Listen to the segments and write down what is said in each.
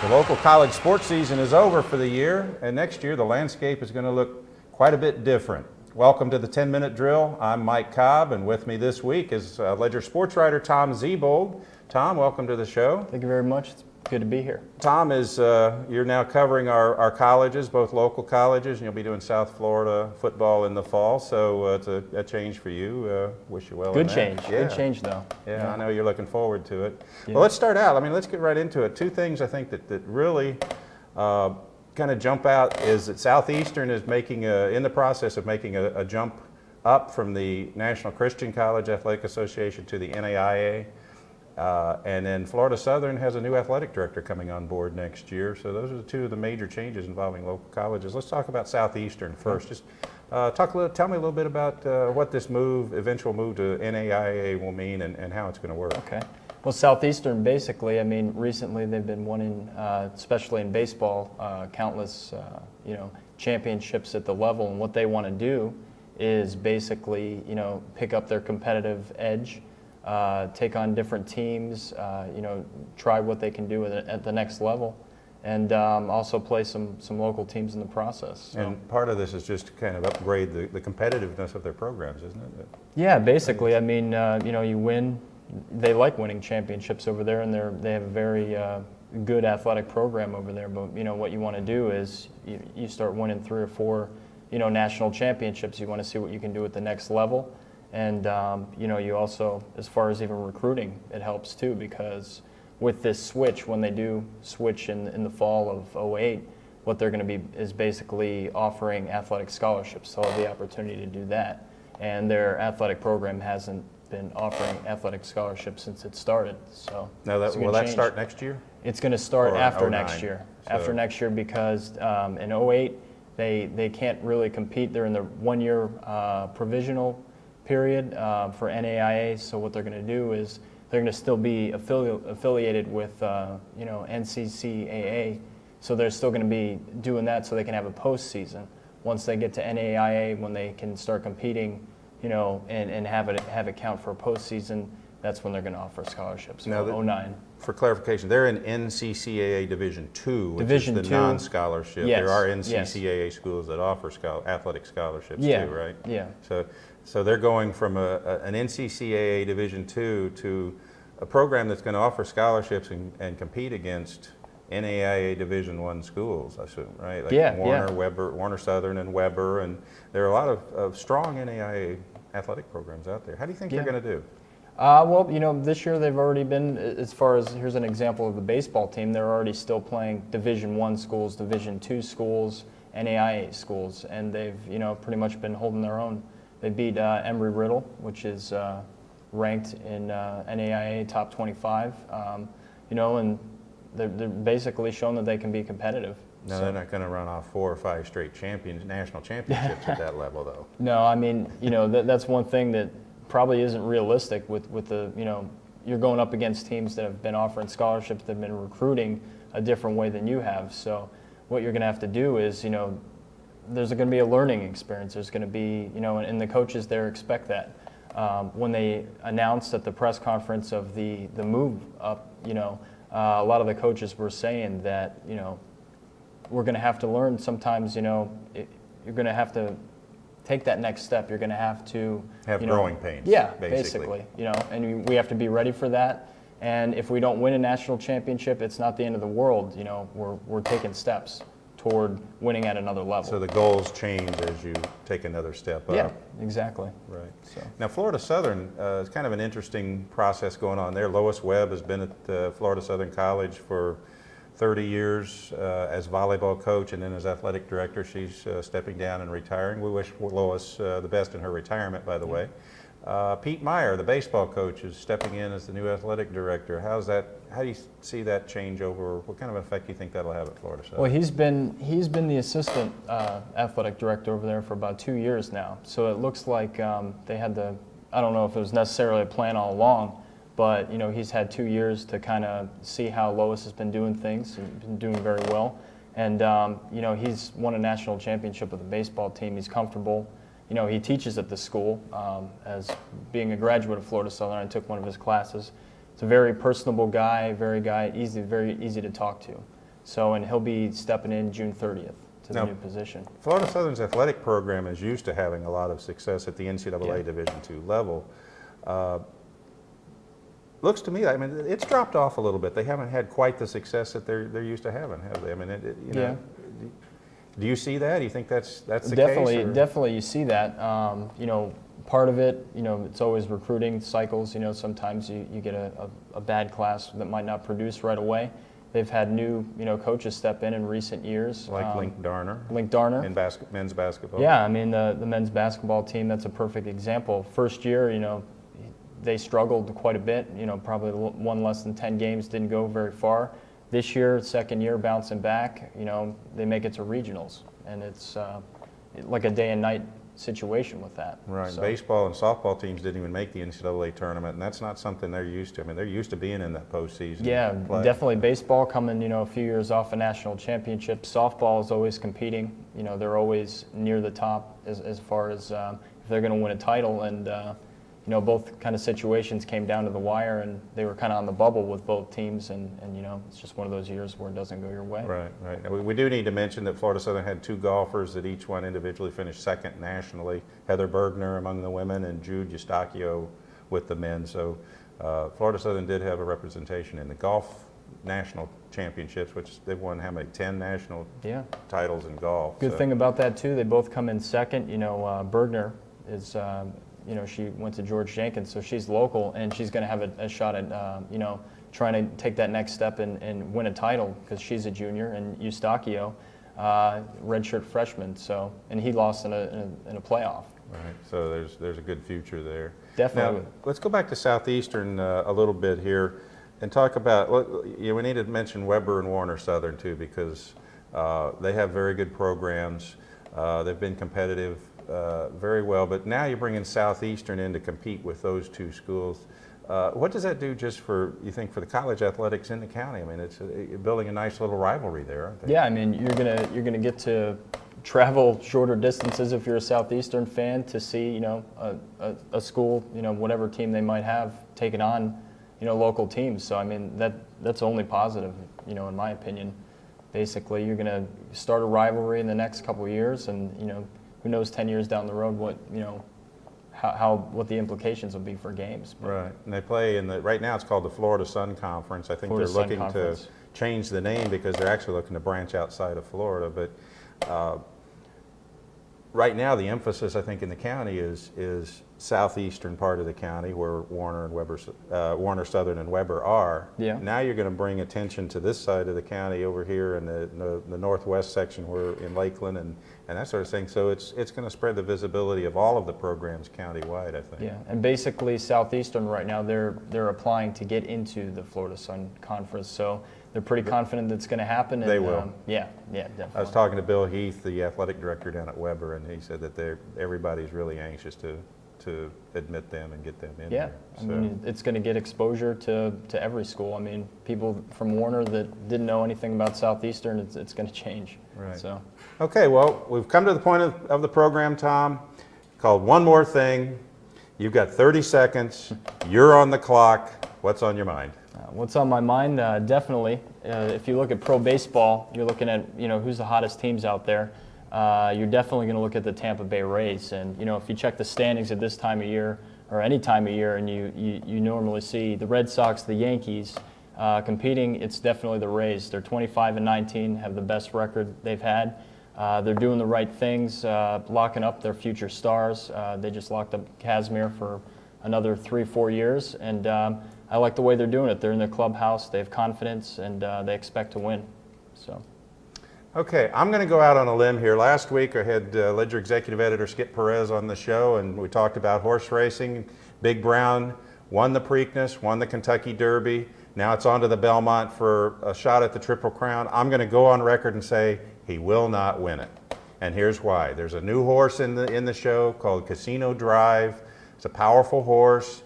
The local college sports season is over for the year, and next year the landscape is going to look quite a bit different. Welcome to the 10-Minute Drill. I'm Mike Cobb, and with me this week is Ledger sports writer Tom Zebold. Tom, welcome to the show. Thank you very much. It's good to be here. Tom, you're now covering our colleges, both local colleges, and you'll be doing South Florida football in the fall, so it's a change for you. Wish you well. Good change. Yeah. Good change, though. Yeah, I know you're looking forward to it. Yeah. Well, let's start out. Let's get right into it. Two things I think that really kind of jump out is that Southeastern is in the process of making a jump up from the National Christian College Athletic Association to the NAIA. And then Florida Southern has a new athletic director coming on board next year. So those are two of the major changes involving local colleges. Let's talk about Southeastern first. Just tell me a little bit about what this eventual move to NAIA will mean and how it's going to work. Okay. Well, Southeastern basically, recently they've been winning, especially in baseball, countless, championships at the level. And what they want to do is basically, pick up their competitive edge. Take on different teams, try what they can do at the next level, and also play some local teams in the process. So. And part of this is just to kind of upgrade the competitiveness of their programs, isn't it? Yeah, basically. You win. They like winning championships over there, and they have a very good athletic program over there. But what you want to do is you start winning 3 or 4, national championships. You want to see what you can do at the next level. And, you also, as far as even recruiting, it helps too, because with this switch, when they do switch in the fall of '08, what they're going to be is basically offering athletic scholarships. So they'll have the opportunity to do that. And their athletic program hasn't been offering athletic scholarships since it started. So now will that start next year? It's going to start after 09? next year. So. After next year, because in '08, they can't really compete. They're in the 1-year provisional period for NAIA. So what they're going to do is they're going to still be affiliated with NCCAA. So they're still going to be doing that so they can have a postseason. Once they get to NAIA, when they can start competing, and have it count for a postseason, that's when they're going to offer scholarships. Now, '09. For clarification, they're in NCCAA Division II, which is the non-scholarship. Yes. There are NCCAA schools that offer athletic scholarships too, right? Yeah. So they're going from an NCCAA Division II to a program that's going to offer scholarships and compete against NAIA Division I schools, I assume, right? Like Warner Southern and Weber, and there are a lot of strong NAIA athletic programs out there. How do you think they're going to do? Well, this year they've already been, as far as, here's an example of the baseball team, they're already still playing Division I schools, Division II schools, NAIA schools, and they've, pretty much been holding their own. They beat Embry-Riddle, which is ranked in NAIA top 25, and they're basically shown that they can be competitive. No, they're not going to run off 4 or 5 straight national championships at that level, though. No, that's one thing that probably isn't realistic with the, you're going up against teams that have been offering scholarships, that have been recruiting a different way than you have. So what you're going to have to do is, there's going to be a learning experience. There's going to be, and the coaches there expect that. When they announced at the press conference of the move up, a lot of the coaches were saying that, we're going to have to learn sometimes, you're going to have to take that next step. You're going to have to have growing pains. Yeah, basically, and we have to be ready for that. And if we don't win a national championship, it's not the end of the world. We're taking steps toward winning at another level. So the goals change as you take another step up. Yeah, exactly. Right. So. Now, Florida Southern is kind of an interesting process going on there. Lois Webb has been at Florida Southern College for 30 years as volleyball coach and then as athletic director. She's stepping down and retiring. We wish Lois the best in her retirement, by the way. Pete Meyer, the baseball coach, is stepping in as the new athletic director. How do you see that change over? What kind of effect do you think that'll have at Florida Southern? Well, he's been the assistant athletic director over there for about 2 years now. So it looks like they had I don't know if it was necessarily a plan all along, but he's had 2 years to kind of see how Lois has been doing things and been doing very well. And he's won a national championship with the baseball team. He's comfortable. He teaches at the school. As being a graduate of Florida Southern, I took one of his classes. He's a very personable guy, very easy to talk to. So, and he'll be stepping in June 30th to the Now, new position. Florida Southern's athletic program is used to having a lot of success at the NCAA Yeah. Division II level. Looks to me, I mean, it's dropped off a little bit. They haven't had quite the success that they're used to having, have they? I mean, you know, Yeah. do you see that? Do you think that's the Definitely, case? definitely, you see that. You know, part of it, you know, it's always recruiting cycles. You know, sometimes you get a bad class that might not produce right away. They've had new, you know, coaches step in recent years. Like Link Darner. Link Darner. In men's basketball. Yeah, I mean, the men's basketball team, that's a perfect example. First year, you know, they struggled quite a bit. You know, probably won less than 10 games, didn't go very far. This year, second year, bouncing back, you know, they make it to regionals. And it's like a day and night situation with that. Right. So, Baseball and softball teams didn't even make the NCAA tournament, and that's not something they're used to. I mean, they're used to being in that postseason. yeah, play. definitely baseball coming, you know, a few years off a national championship. Softball is always competing. You know, they're always near the top as far as if they're going to win a title. And, you know, both kind of situations came down to the wire, and they were kind of on the bubble with both teams. And you know, it's just one of those years where it doesn't go your way. Right, right. Now, we do need to mention that Florida Southern had two golfers that each one individually finished second nationally. Heather Bergner among the women and Jude Eustachio with the men. So Florida Southern did have a representation in the golf national championships, which they've won how many, 10 national titles in golf. Good thing about that too, they both come in second. You know, Bergner is, you know, she went to George Jenkins, so she's local, and she's going to have a shot at, you know, trying to take that next step and win a title because she's a junior, and Eustachio, redshirt freshman, so, and he lost in a playoff. Right, so there's a good future there. Definitely. Now, let's go back to Southeastern a little bit here and talk about, you know, we need to mention Weber and Warner Southern too, because they have very good programs. They've been competitive very well, but now you're bringing Southeastern in to compete with those two schools. What does that do just for, you think, for the college athletics in the county? I mean, you're building a nice little rivalry there, aren't they? Yeah, I mean, you're gonna get to travel shorter distances if you're a Southeastern fan to see, you know, a school, you know, whatever team they might have taking on, you know, local teams. So I mean, that's only positive, you know, in my opinion. Basically, you're gonna start a rivalry in the next couple of years, and you know, who knows 10 years down the road what, you know, what the implications will be for games. But right, and they play in right now it's called the Florida Sun Conference. I think Florida they're Sun looking Conference. to change the name because they're actually looking to branch outside of Florida. But right now the emphasis, I think, in the county is southeastern part of the county where Warner Southern and Weber are. Yeah. Now you're going to bring attention to this side of the county over here in the northwest section, where in Lakeland and that sort of thing. So it's going to spread the visibility of all of the programs countywide, I think. yeah, and basically Southeastern right now they're applying to get into the Florida Sun Conference, so they're pretty confident that's going to happen. And, They will. Yeah, definitely. I was talking to Bill Heath, the athletic director down at Weber, and he said that everybody's really anxious to admit them and get them in Yeah, there. I mean, it's going to get exposure to every school. I mean, people from Warner that didn't know anything about Southeastern, it's going to change. Right. So, Okay, well, we've come to the point of the program, Tom, called One More Thing. You've got 30 seconds. You're on the clock. What's on your mind? what's on my mind? Definitely, if you look at pro baseball, you're looking at, you know, who's the hottest teams out there. You're definitely going to look at the Tampa Bay Rays, and you know, if you check the standings at this time of year or any time of year, and you normally see the Red Sox, the Yankees competing, it's definitely the Rays. They're 25-19, have the best record they've had. They're doing the right things, locking up their future stars. They just locked up Casimir for another 3-4 years, and I like the way they're doing it. They're in their clubhouse, they have confidence, and they expect to win. So. Okay, I'm going to go out on a limb here. Last week I had Ledger Executive Editor Skip Perez on the show, and we talked about horse racing. Big Brown won the Preakness, won the Kentucky Derby. Now it's on to the Belmont for a shot at the Triple Crown. I'm going to go on record and say he will not win it. And here's why. There's a new horse in the show called Casino Drive. It's a powerful horse.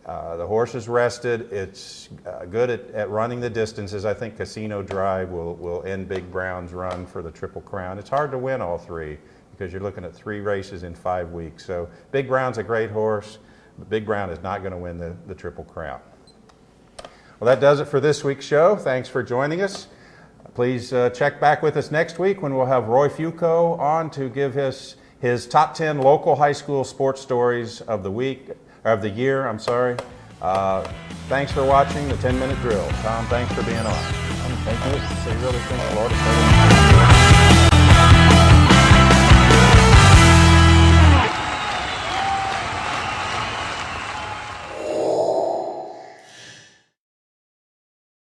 The horse is rested. It's good at running the distances. I think Casino Drive will end Big Brown's run for the Triple Crown. It's hard to win all three because you're looking at 3 races in 5 weeks. So Big Brown's a great horse, but Big Brown is not going to win the Triple Crown. Well, that does it for this week's show. Thanks for joining us. Please check back with us next week when we'll have Roy Fuco on to give his top 10 local high school sports stories of the week, or of the year, I'm sorry. Thanks for watching the 10-Minute Drill. Tom, thanks for being on. Thank you. So you really think Florida